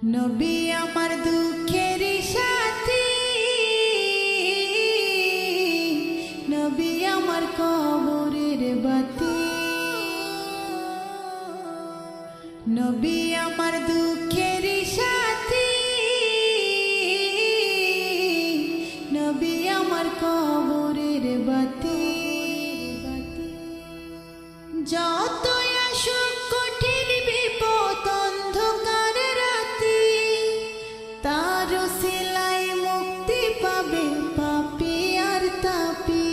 নবী আমার দুঃখের সাথী, নবী আমার কবরের বাতি, নবী আমার দুঃখের সাথী, নবী আমার কবরের বাতি। যত আসুক কঠিন বিপদ অন্ধকার রাতি, তার সিলাই মুক্তি পাবে পাপী আর তাপী।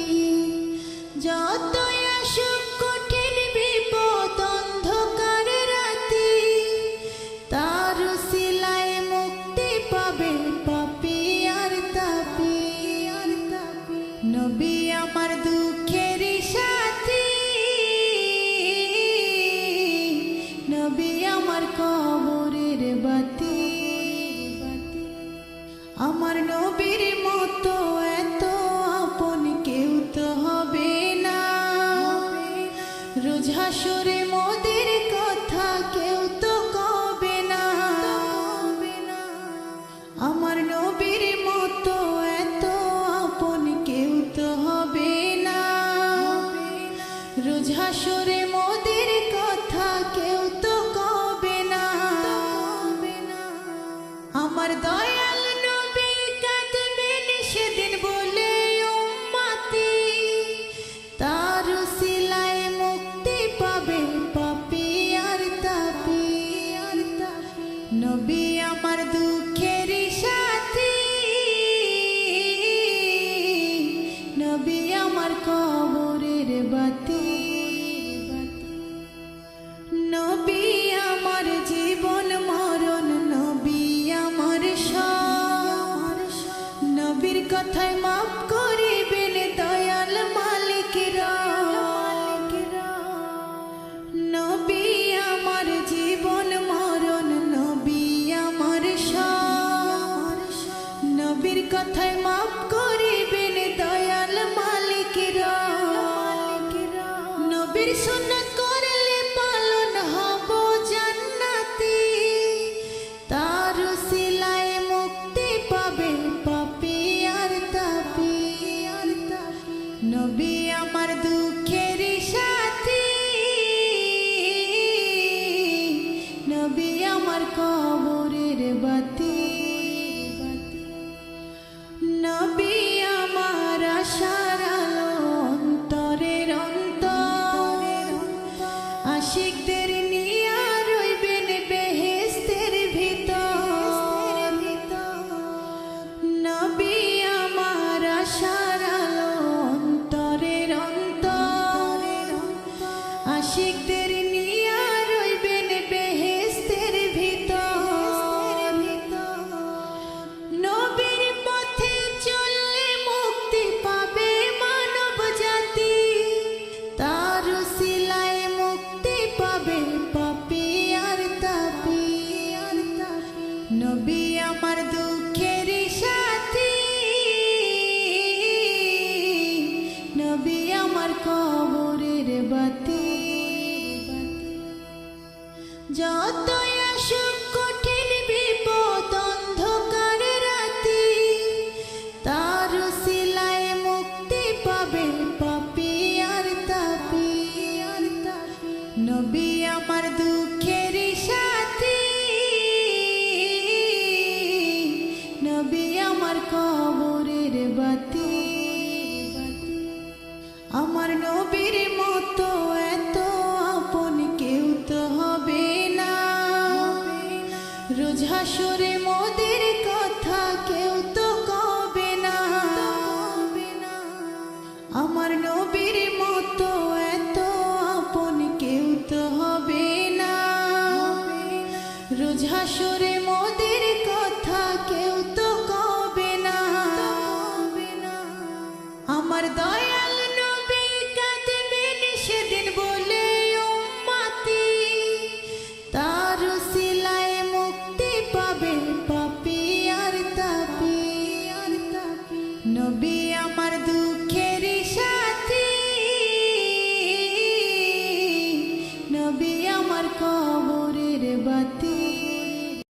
যত আসুক কঠিন বিপদ অন্ধকার রাতি, তার সিলাই মুক্তি পাবে পাপী আর তাপী। নবী আমার দুঃখের সাথী, নবী আমার কবরের বাতি। আমার নবীর মতো এত আপন কেউ তো হবে না, রোজ হাসরে মোদের কথা কেউ তো কবে না। আমার নবীর মতো এত আপন কেউ তো হবে না, রোজ হাসরে মোদের কথা কেউ তো কবে না। আমার দয়াল নবী কাঁদবেন সেদিন বলে উম্মতি, তার সিলায় মুক্তি পাবে পাপী আর তাপী। নবী আমার দুঃখের সাথী, নবী আমার কবরের বাতি। নবী আমার জীবন মরণ, নবী আমার সব, নবীর কথায় মাফ করিবেন দয়াল মালিক রব। নবী আমার জীবন মরণ, নবী আমার সব, নবীর কথায় মাফ করিবেন দয়াল মালিক রব। নবীর সুন্নাত করলে পালন হব জান্নাতি, তার সিলায় মুক্তি পাবে পাপী আর তাপী। নবী আমার দুঃখের সাথী, নবী আমার কবরের বাতি। নবী আমার আশার আলো অন্তরের অন্তর, আশিকদের নিয়া রইবেন বেহেশতের ভিতর। নবী আমার আশার আলো অন্তরের অন্তর, আশিকদের নিয়া রইবেন বেহেশতের ভিতর। নবীর পথে চললে মুক্তি পাবে মানব জাতি, তার সিলায় মুক্তি পাবে পাপী আর তাপী। নবী আমার দুঃখের সাথী, নবী আমার কবরের বাতি। যত আসুক কঠিন বিপদ অন্ধকার রাতি, তার সিলায় মুক্তি পাবে পাপী আর তাপী। নবী আমার দুঃখের সাথী, নবী আমার কবরের বাতি। আমার নবীর মতো এত আপন কেউ তো হবে না, রোজ হাসরে মোদের কথা কেউ তো কবে না। আমার নবীর মতো এত আপন কেউ তো হবে না, রোজ হাসরে মোদের কথা কেউ তো কবে না। আমার দয়া